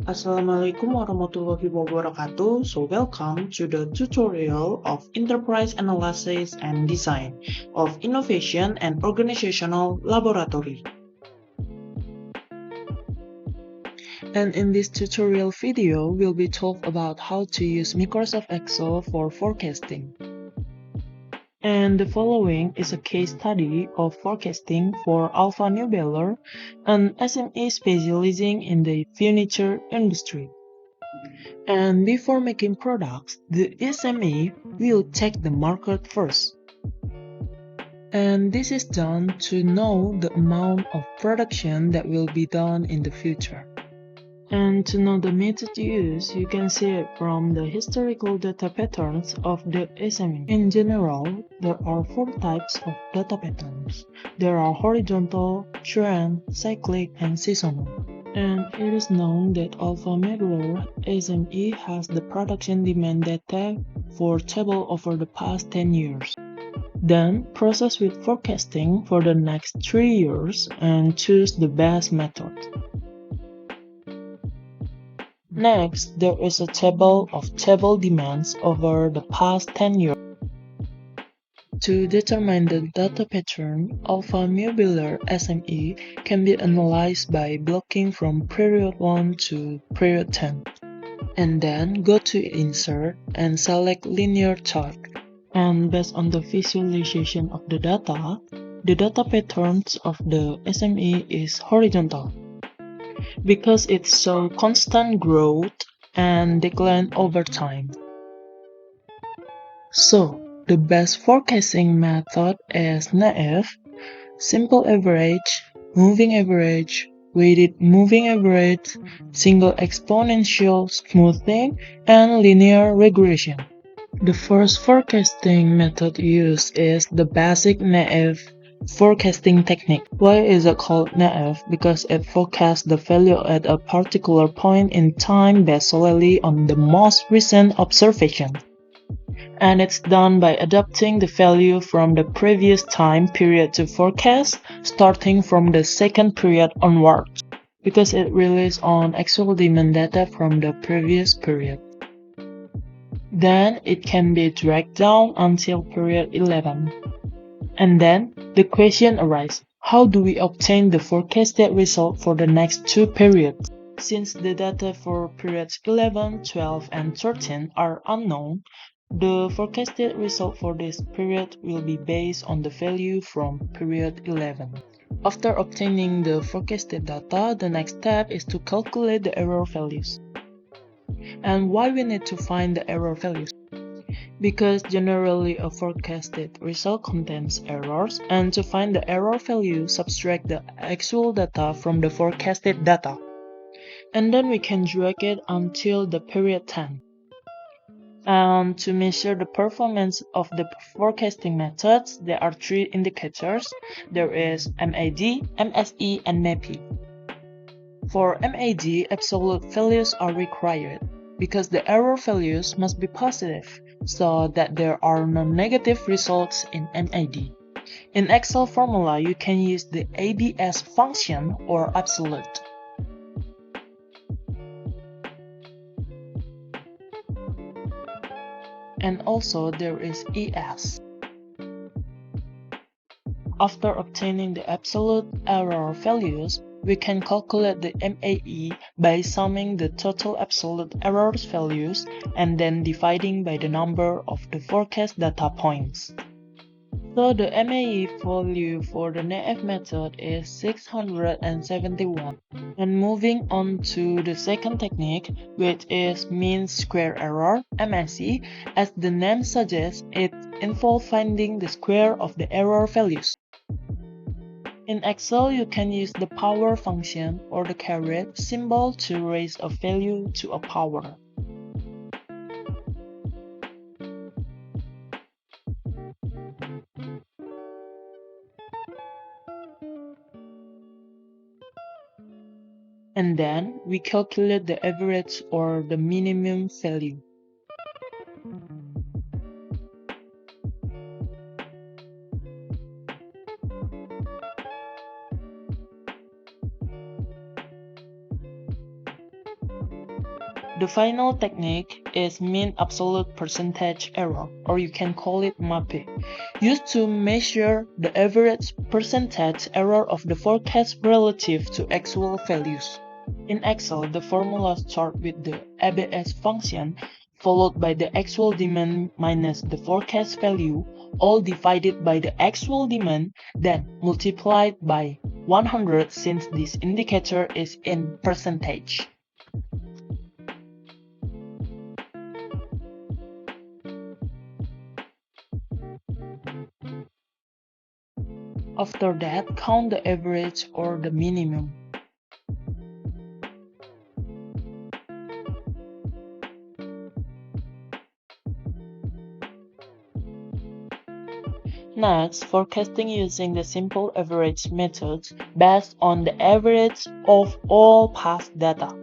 Assalamualaikum warahmatullahi wabarakatuh. So welcome to the tutorial of Enterprise Analysis and Design of Innovation and Organizational Laboratory. And in this tutorial video, we'll be talk about how to use Microsoft Excel for forecasting. And the following is a case study of forecasting for Alpha Nobler, an SME specializing in the furniture industry. And before making products, the SME will check the market first. And this is done to know the amount of production that will be done in the future. And to know the method used, you can see it from the historical data patterns of the SME. In general, there are 4 types of data patterns. There are horizontal, trend, cyclic, and seasonal. And it is known that Alpha Nobler SME has the production demand data for table over the past 10 years. Then process with forecasting for the next 3 years and choose the best method. Next, there is a table of table demands over the past 10 years. To determine the data pattern, Alpha Nobler SME can be analyzed by blocking from period 1 to period 10. And then go to Insert and select Linear Chart. And based on the visualization of the data patterns of the SME is horizontal, because it shows constant growth and decline over time. So, the best forecasting method is naive, simple average, moving average, weighted moving average, single exponential smoothing, and linear regression. The first forecasting method used is the basic naive forecasting technique. Why is it called naive? Because it forecasts the value at a particular point in time based solely on the most recent observation. And it's done by adapting the value from the previous time period to forecast, starting from the second period onwards, because it relies on actual demand data from the previous period. Then it can be dragged down until period 11. And then the question arises, how do we obtain the forecasted result for the next 2 periods? Since the data for periods 11, 12, and 13 are unknown, the forecasted result for this period will be based on the value from period 11. After obtaining the forecasted data, the next step is to calculate the error values. And why we need to find the error values? Because generally a forecasted result contains errors, and to find the error value, subtract the actual data from the forecasted data. And then we can drag it until the period 10. And to measure the performance of the forecasting methods, there are 3 indicators. There is MAD, MSE, and MAPI. For MAD, absolute values are required, because the error values must be positive, so that there are no negative results in MAD. In Excel formula, you can use the ABS function or absolute. And also there is ES. After obtaining the absolute error values, we can calculate the MAE by summing the total absolute errors values and then dividing by the number of the forecast data points. So the MAE value for the naive method is 671. And moving on to the second technique, which is mean square error, MSE, as the name suggests, it involves finding the square of the error values. In Excel, you can use the power function or the caret symbol to raise a value to a power. And then we calculate the average or the minimum value. The final technique is mean absolute percentage error, or you can call it MAPE, used to measure the average percentage error of the forecast relative to actual values. In Excel, the formula starts with the ABS function, followed by the actual demand minus the forecast value, all divided by the actual demand, then multiplied by 100 since this indicator is in percentage. After that, count the average or the minimum. Next, forecasting using the simple average method based on the average of all past data.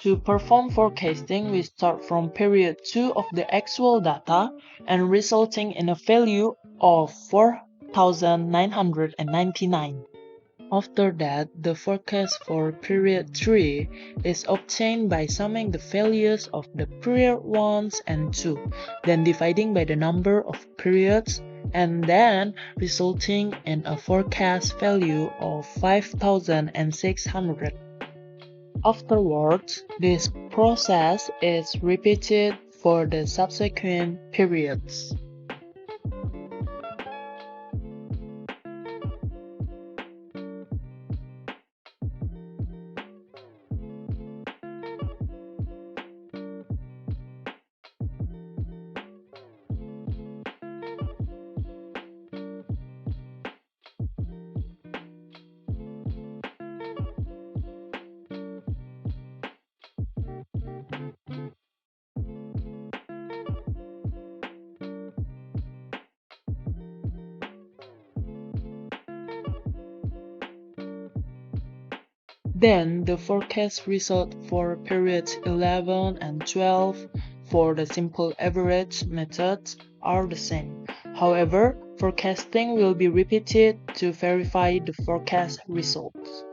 To perform forecasting, we start from period 2 of the actual data and resulting in a value of 4,999. After that, the forecast for period 3 is obtained by summing the values of the period 1 and 2, then dividing by the number of periods, and then resulting in a forecast value of 5,600. Afterwards, this process is repeated for the subsequent periods. Then the forecast result for periods 11 and 12 for the simple average methods are the same. However, forecasting will be repeated to verify the forecast results.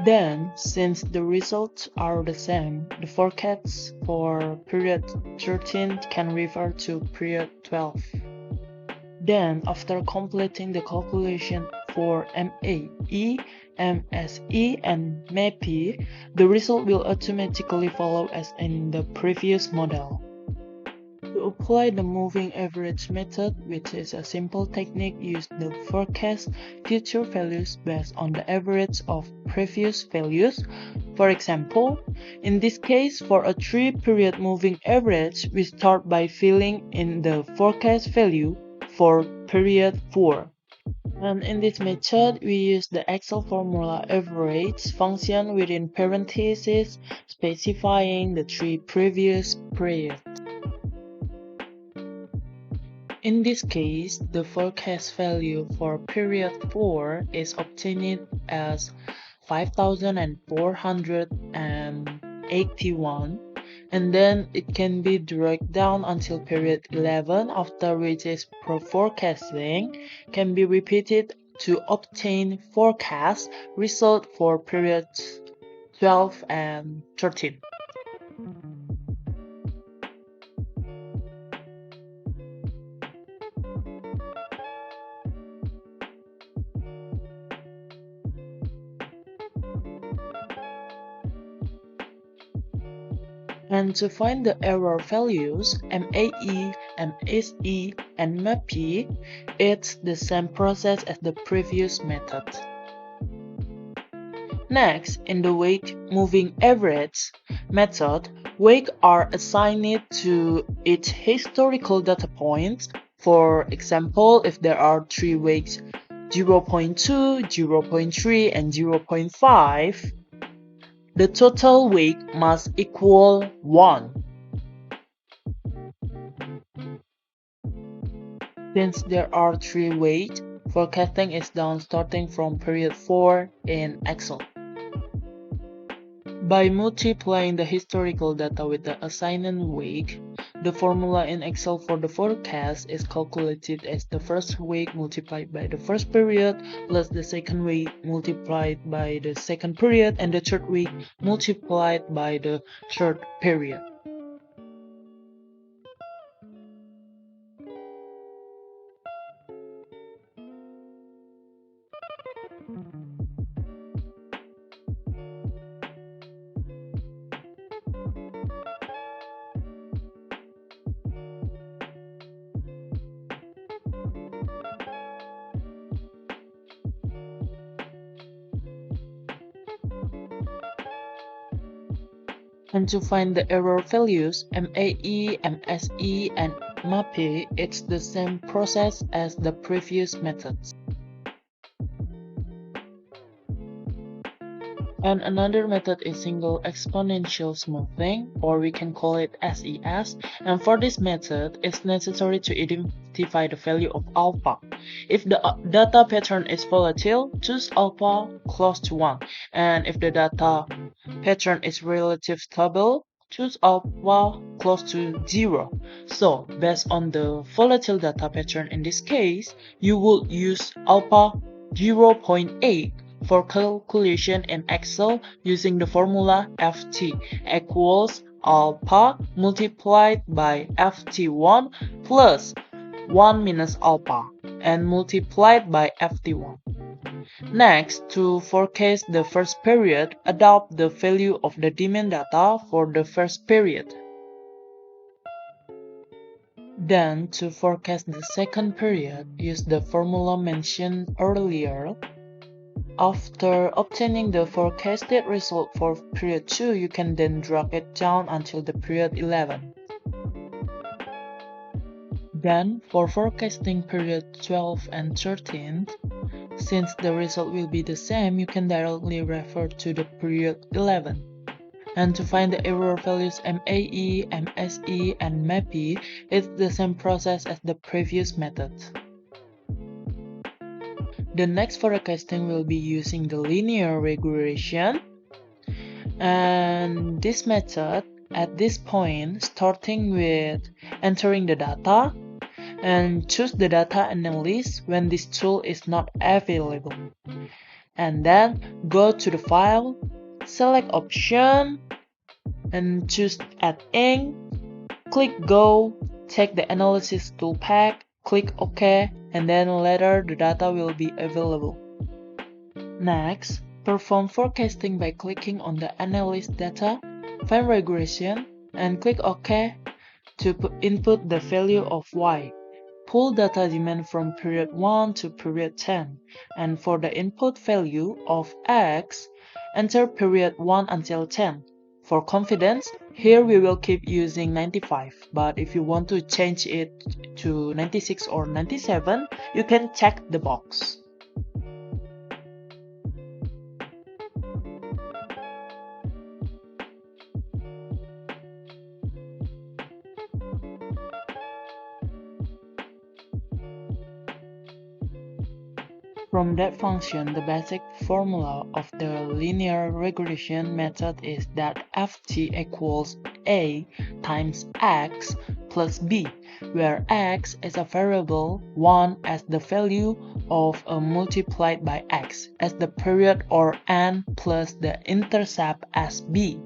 Then, since the results are the same, the forecasts for period 13 can refer to period 12. Then, after completing the calculation for MAE, MSE, and MAPE, the result will automatically follow as in the previous model. To apply the moving average method, which is a simple technique used to forecast future values based on the average of previous values. For example, in this case, for a 3-period moving average, we start by filling in the forecast value for period 4. And in this method, we use the Excel formula average function within parentheses specifying the 3 previous periods. In this case, the forecast value for period 4 is obtained as 5,481, and then it can be dragged down until period 11, after which is forecasting can be repeated to obtain forecast result for periods 12 and 13. And to find the error values, MAE, MSE, and MAPE, it's the same process as the previous method. Next, in the weight moving average method, weights are assigned to each historical data point. For example, if there are 3 weights 0.2, 0.3, and 0.5, the total weight must equal 1. Since there are 3 weights, forecasting is done starting from period 4 in Excel. By multiplying the historical data with the assigned week, the formula in Excel for the forecast is calculated as the first week multiplied by the first period plus the second week multiplied by the second period and the third week multiplied by the third period. And to find the error values, MAE, MSE, and MAPE, it's the same process as the previous methods. And another method is single exponential smoothing, or we can call it SES. And for this method, it's necessary to identify the value of alpha. If the data pattern is volatile, choose alpha close to 1. And if the data pattern is relatively stable, choose alpha close to 0. So, based on the volatile data pattern in this case, you will use alpha 0.8 for calculation in Excel using the formula FT equals alpha multiplied by FT1 plus 1 minus alpha and multiplied by FT1. Next, to forecast the first period, adopt the value of the demand data for the first period. Then, to forecast the second period, use the formula mentioned earlier. After obtaining the forecasted result for period 2, you can then drag it down until the period 11. Then, for forecasting period 12 and 13, since the result will be the same, you can directly refer to the period 11. And to find the error values MAE, MSE, and MAPE, it's the same process as the previous method. The next forecasting will be using the linear regression, and this method at this point starting with entering the data and choose the data analyst when this tool is not available, and then go to the file, select option and choose add ink, click go, take the analysis tool pack, click OK, and then later the data will be available. Next, perform forecasting by clicking on the analyst data, find regression, and click OK to input the value of Y. Pull data demand from period 1 to period 10, and for the input value of X, enter period 1 until 10. For confidence, here we will keep using 95, but if you want to change it to 96 or 97, you can check the box. From that function, the basic formula of the linear regression method is that ft equals a times x plus b, where x is a variable, 1 as the value of a multiplied by x as the period or n plus the intercept as b.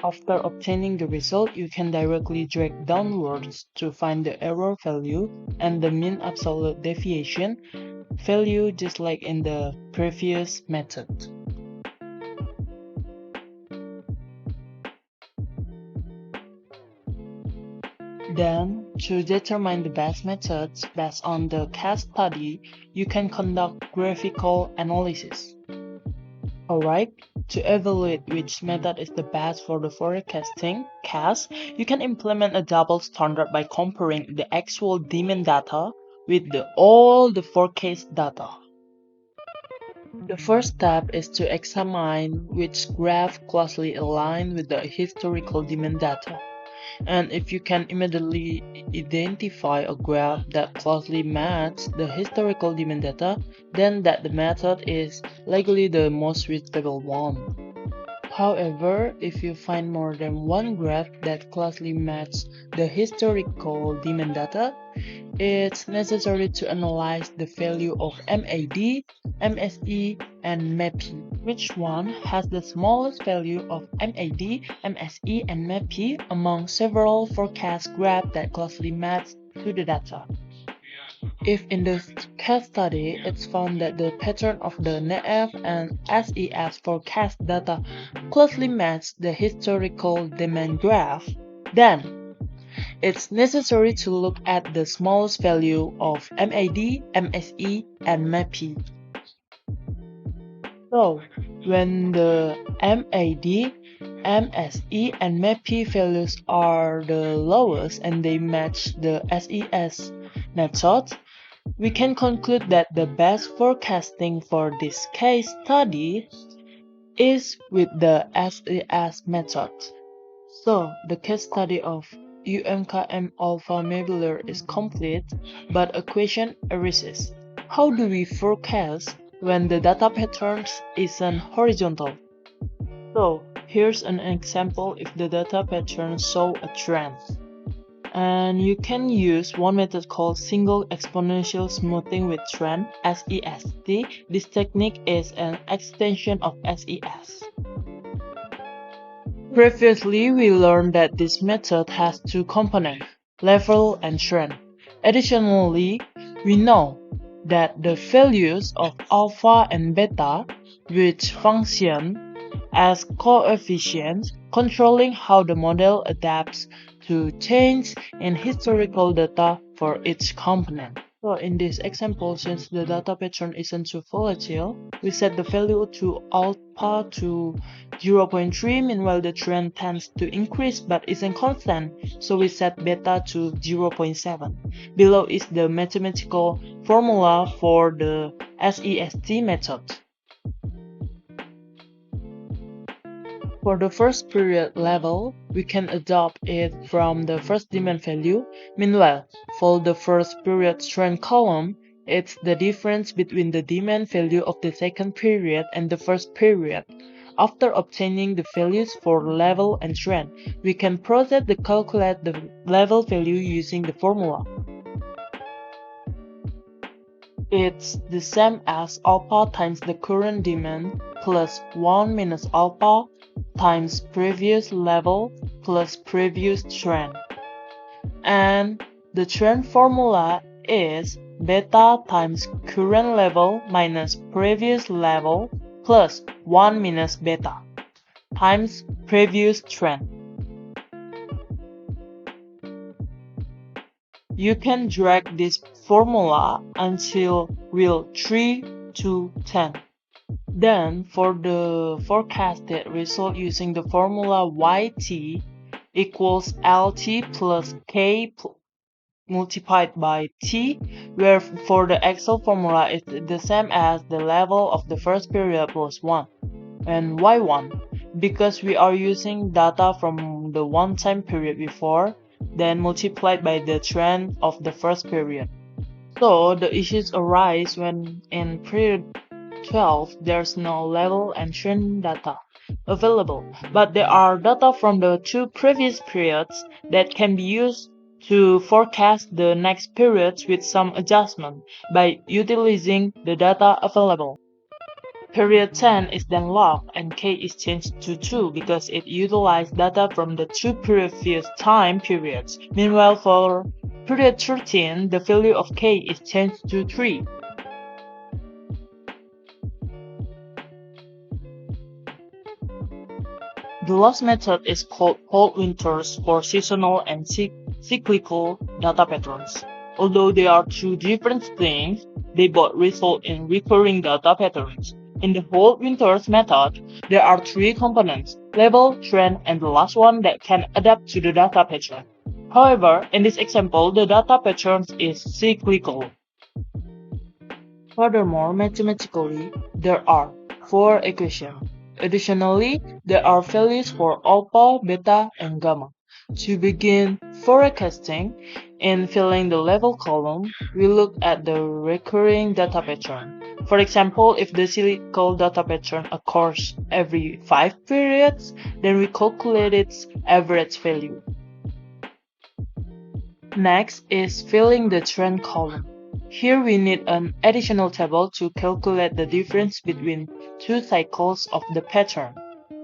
After obtaining the result, you can directly drag downwards to find the error value and the mean absolute deviation value, just like in the previous method. Then, to determine the best methods based on the case study, you can conduct graphical analysis. Alright, to evaluate which method is the best for the forecasting case, you can implement a double standard by comparing the actual demand data with all the forecast data. The first step is to examine which graph closely align with the historical demand data. And if you can immediately identify a graph that closely matches the historical demand data, then that the method is likely the most suitable one. However, if you find more than one graph that closely matches the historical demand data, it's necessary to analyze the value of MAD, MSE, and MAPI. Which one has the smallest value of MAD, MSE, and MAPI among several forecast graphs that closely match to the data? If in the case study it's found that the pattern of the NEF and SES forecast data closely match the historical demand graph, then it's necessary to look at the smallest value of MAD, MSE, and MAPI. So, when the MAD, MSE, and MAPI values are the lowest and they match the SES method, we can conclude that the best forecasting for this case study is with the SES method. So, the case study of UMKM alpha modular is complete, but a question arises. How do we forecast when the data patterns isn't horizontal? So, here's an example if the data pattern show a trend. And you can use one method called single exponential smoothing with trend, SEST. This technique is an extension of SES. Previously, we learned that this method has two components, level and trend. Additionally, we know that the values of alpha and beta, which function as coefficients controlling how the model adapts to change in historical data for each component. So in this example, since the data pattern isn't too volatile, we set the value to alpha to 0.3, meanwhile the trend tends to increase but isn't constant, so we set beta to 0.7. Below is the mathematical formula for the SEST method. For the first period level, we can adopt it from the first demand value. Meanwhile, for the first period trend column, it's the difference between the demand value of the second period and the first period. After obtaining the values for level and trend, we can proceed to calculate the level value using the formula. It's the same as alpha times the current demand plus 1 minus alpha times previous level plus previous trend. And the trend formula is beta times current level minus previous level plus 1 minus beta times previous trend. You can drag this formula until real 3 to 10. Then, for the forecasted result using the formula YT equals LT plus K multiplied by T, where for the Excel formula it's the same as the level of the first period plus 1, and Y1, because we are using data from the one-time period before, then multiplied by the trend of the first period. So the issues arise when in period 12 there's no level and trend data available, but there are data from the two previous periods that can be used to forecast the next periods with some adjustment by utilizing the data available. Period 10 is then locked and K is changed to 2 because it utilized data from the two previous time periods. Meanwhile, for period 13, the value of K is changed to 3. The last method is called cold winters for seasonal and cyclical data patterns. Although they are two different things, they both result in recurring data patterns. In the cold winters method, there are three components, level, trend, and the last one that can adapt to the data pattern. However, in this example, the data pattern is cyclical. Furthermore, mathematically, there are 4 equations. Additionally, there are values for alpha, beta, and gamma. To begin forecasting, in filling the level column, we look at the recurring data pattern. For example, if the cyclical data pattern occurs every 5 periods, then we calculate its average value. Next is filling the trend column. Here we need an additional table to calculate the difference between two cycles of the pattern.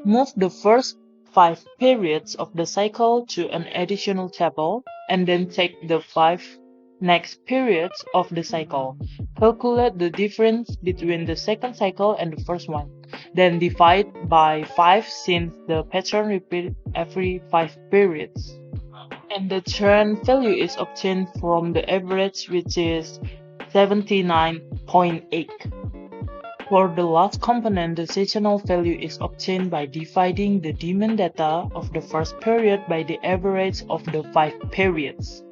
Move the first 5 periods of the cycle to an additional table and then take the 5 next periods of the cycle. Calculate the difference between the second cycle and the first one. Then divide by 5 since the pattern repeats every 5 periods. And the trend value is obtained from the average, which is 79.8. For the last component, the seasonal value is obtained by dividing the demand data of the first period by the average of the 5 periods.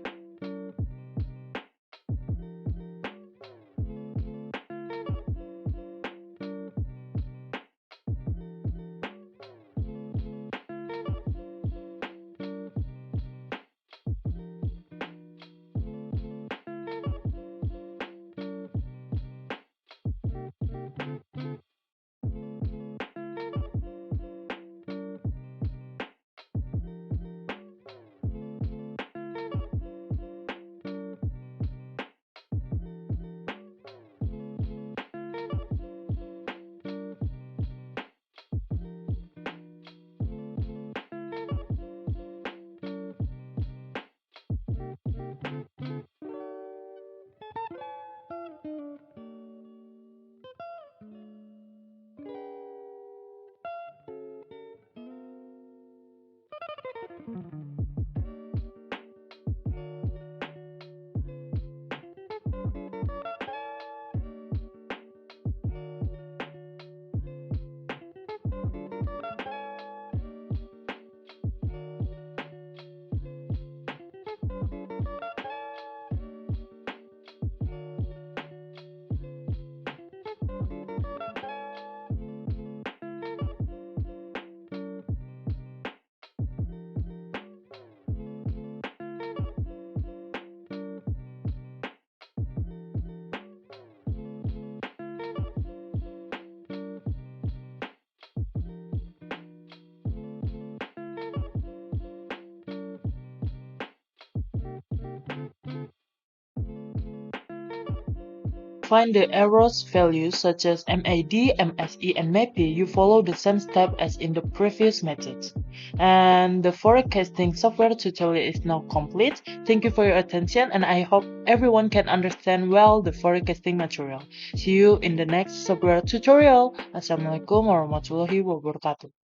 Find the errors values such as MAD, MSE, and MAPI, you follow the same step as in the previous methods. And the forecasting software tutorial is now complete. Thank you for your attention, and I hope everyone can understand well the forecasting material. See you in the next software tutorial. Assalamualaikum warahmatullahi wabarakatuh.